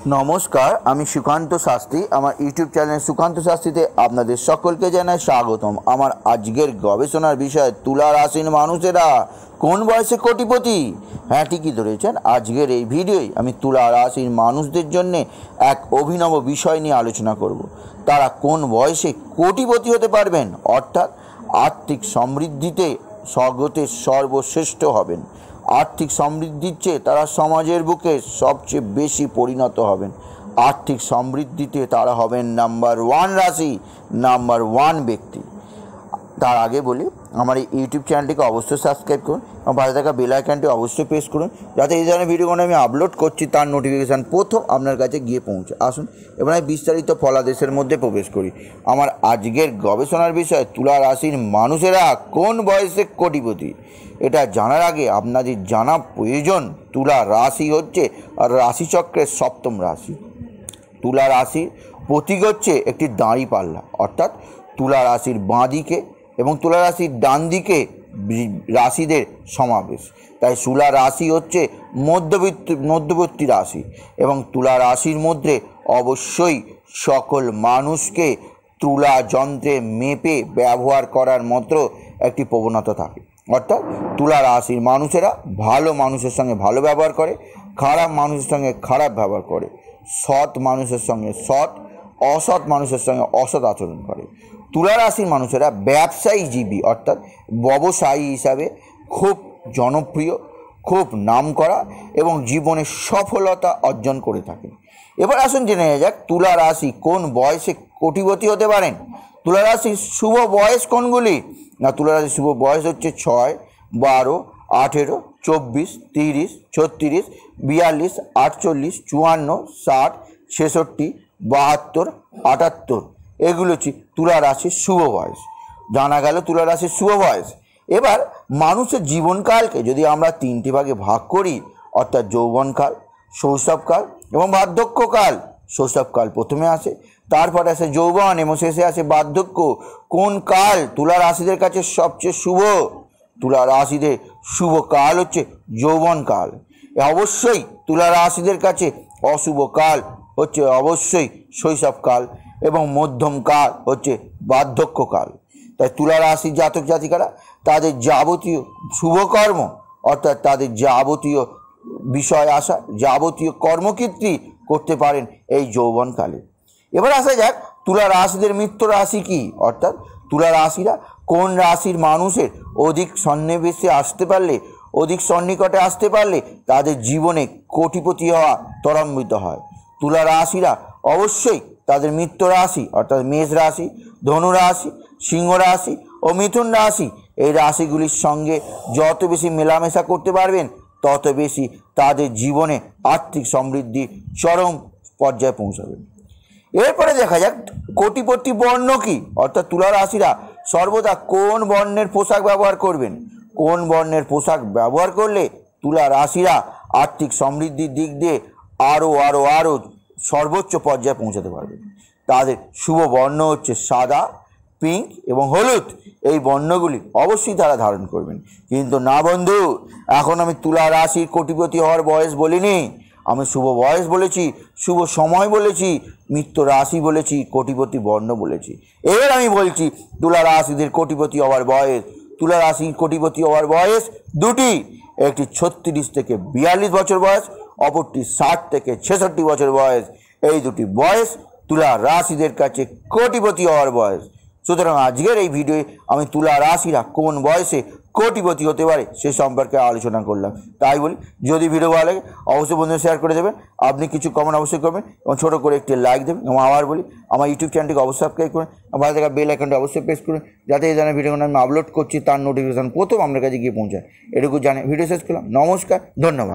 নমস্কার, আমি সুকান্ত শাস্ত্রী। আমার ইউটিউব চ্যানেল সুকান্ত শাস্ত্রীতে আপনাদের সকলকে জানাই স্বাগতম। আমার আজকের গবেষণার বিষয় তুলা রাশির মানুষেরা কোন বয়সে কোটিপতি। হ্যাঁ, ঠিকই ধরেছেন। আজকের এই ভিডিওয় আমি তুলা রাশির মানুষদের জন্য এক অভিনব বিষয় নিয়ে আলোচনা করব। তারা কোন বয়সে কোটিপতি হতে পারবেন, অর্থাৎ আর্থিক সমৃদ্ধিতে স্বগতের সর্বশ্রেষ্ঠ হবেন। আর্থিক সমৃদ্ধির চেয়ে তারা সমাজের বুকে সবচেয়ে বেশি পরিণত হবেন। আর্থিক সমৃদ্ধিতে তারা হবেন নাম্বার 1 রাশি, নাম্বার 1 ব্যক্তি। তার আগে বলি, আমার এই ইউটিউব চ্যানেলটিকে অবশ্যই সাবস্ক্রাইব করুন এবং পাশে থাকা বেল আইকনটি অবশ্যই প্রেস করুন, যাতে এই ধরনের ভিডিওগুলো আমি আপলোড করছি তার নোটিফিকেশান প্রথম আপনার কাছে গিয়ে পৌঁছে। আসুন এবার আমি বিস্তারিত ফলাদেশের মধ্যে প্রবেশ করি। আমার আজকের গবেষণার বিষয় তুলা রাশির মানুষেরা কোন বয়সে কোটিপতি। এটা জানার আগে আপনাদের জানা প্রয়োজন, তুলা রাশি হচ্ছে রাশিচক্রের সপ্তম রাশি। তুলা রাশির প্রতীক হচ্ছে একটি দাঁড়িপাল্লা, অর্থাৎ তুলা রাশির বাঁ দিকে এবং তুলা রাশির ডান দিকে রাশিদের সমাবেশ। তাই তুলা রাশি হচ্ছে মধ্যবর্তী রাশি এবং তুলা রাশির মধ্যে অবশ্যই সকল মানুষকে তুলা যন্ত্রে মেপে ব্যবহার করার মতো একটি প্রবণতা থাকে। অর্থাৎ তুলা রাশির মানুষেরা ভালো মানুষের সঙ্গে ভালো ব্যবহার করে, খারাপ মানুষের সঙ্গে খারাপ ব্যবহার করে, সৎ মানুষের সঙ্গে সৎ, অসৎ মানুষের সঙ্গে অসৎ আচরণ করে। তুলা রাশির মানুষেরা ব্যবসায়ীজীবী, অর্থাৎ ব্যবসায়ী হিসাবে খুব জনপ্রিয়, খুব নামকরা এবং জীবনে সফলতা অর্জন করে থাকেন। এবার আসুন জেনে যাক তুলা রাশি কোন বয়সে কোটিপতি হতে পারেন। তুলা রাশির শুভ বয়স কোনগুলি? না, তুলা রাশির শুভ বয়স হচ্ছে 6, 12, 18, 24, 30, 36, 42, 48, 54, 60, 66, 72, 78। এগুলো হচ্ছে তুলা রাশির শুভ বয়স। জানা গেল তুলা রাশির শুভ বয়স। এবার মানুষের জীবনকালকে যদি আমরা 3টে ভাগে ভাগ করি, অর্থাৎ যৌবনকাল, শৈশবকাল এবং বার্ধক্যকাল। শৈশবকাল প্রথমে আসে, তারপরে আসে যৌবন এবং শেষে আসে বার্ধক্য। কোন কাল তুলা রাশিদের কাছে সবচেয়ে শুভ? তুলা রাশিদের শুভ কাল হচ্ছে যৌবনকাল। অবশ্যই তুলা রাশিদের কাছে অশুভ কাল হচ্ছে অবশ্যই শৈশবকাল এবং মধ্যম কাল হচ্ছে বার্ধক্যকাল। তাই তুলা রাশির জাতক জাতিকারা তাদের যাবতীয় শুভকর্ম, অর্থাৎ তাদের যাবতীয় বিষয় আসা, যাবতীয় কর্মকীর্তি করতে পারেন এই যৌবনকালে। এবার আসা যাক তুলা রাশিদের মিত্র রাশি কি, অর্থাৎ তুলা রাশিরা কোন রাশির মানুষের অধিক সন্নিবেশে আসতে পারলে, অধিক সন্নিকটে আসতে পারলে তাদের জীবনে কোটিপতি হওয়া ত্বরান্বিত হয়। তুলা রাশিরা অবশ্যই তাদের মিত্র রাশি, অর্থাৎ মেষ রাশি, ধনু রাশি, সিংহ রাশি ও মিথুন রাশি, এই রাশিগুলির সঙ্গে যত বেশি মেলামেশা করতে পারবেন তত বেশি তাদের জীবনে আর্থিক সমৃদ্ধি চরম পর্যায়ে পৌঁছাবে। এরপরে দেখা যাক কোটিপতি বর্ণ কি, অর্থাৎ তুলা রাশিরা সর্বদা কোন বর্ণের পোশাক ব্যবহার করবেন। কোন বর্ণের পোশাক ব্যবহার করলে তুলা রাশিরা আর্থিক সমৃদ্ধির দিক দিয়ে আরও সর্বোচ্চ পর্যায়ে পৌঁছাতে পারবেন। তাদের শুভ বর্ণ হচ্ছে সাদা, পিঙ্ক এবং হলুদ। এই বর্ণগুলি অবশ্যই তারা ধারণ করবেন। কিন্তু না বন্ধু, এখন আমি তুলা রাশির কোটিপতি হওয়ার বয়স বলিনি, আমি শুভ বয়স বলেছি, শুভ সময় বলেছি, মিত্র রাশি বলেছি, কোটিপতি বর্ণ বলেছি। এবার আমি বলছি তুলা রাশিদের কোটিপতি হওয়ার বয়স। তুলা রাশির কোটিপতি হওয়ার বয়স দুটি, একটি 36 থেকে 42 বছর বয়স, অপরটি 60 থেকে 66 বছর বয়স। এই দুটি বয়স তুলা রাশিদের কাছে কোটিপতি হওয়ার বয়স। সুতরাং আজকের এই ভিডিওয়ে আমি তুলা রাশিরা কোন বয়সে কোটিপতি হতে পারে সে সম্পর্কে আলোচনা করলাম। তাই বলি, যদি ভিডিও ভালো লাগে অবশ্যই বন্ধুদের শেয়ার করে দেবেন, আপনি কিছু কমেন্ট অবশ্যই করবেন এবং ছোটো করে একটি লাইক দেবেন। এবং আবার বলি, আমার ইউটিউব চ্যানেলটিকে অবশ্যই সাবস্ক্রাইব করুন, ভালো থাকা বেল আইকনটি অবশ্যই প্রেস করুন, যাতে এই ধরনের ভিডিওগুলো আমি আপলোড করছি তার নোটিফিকেশান প্রথম আপনার কাছে গিয়ে পৌঁছায়। এটুকু জানে ভিডিও শেষ করলাম। নমস্কার, ধন্যবাদ।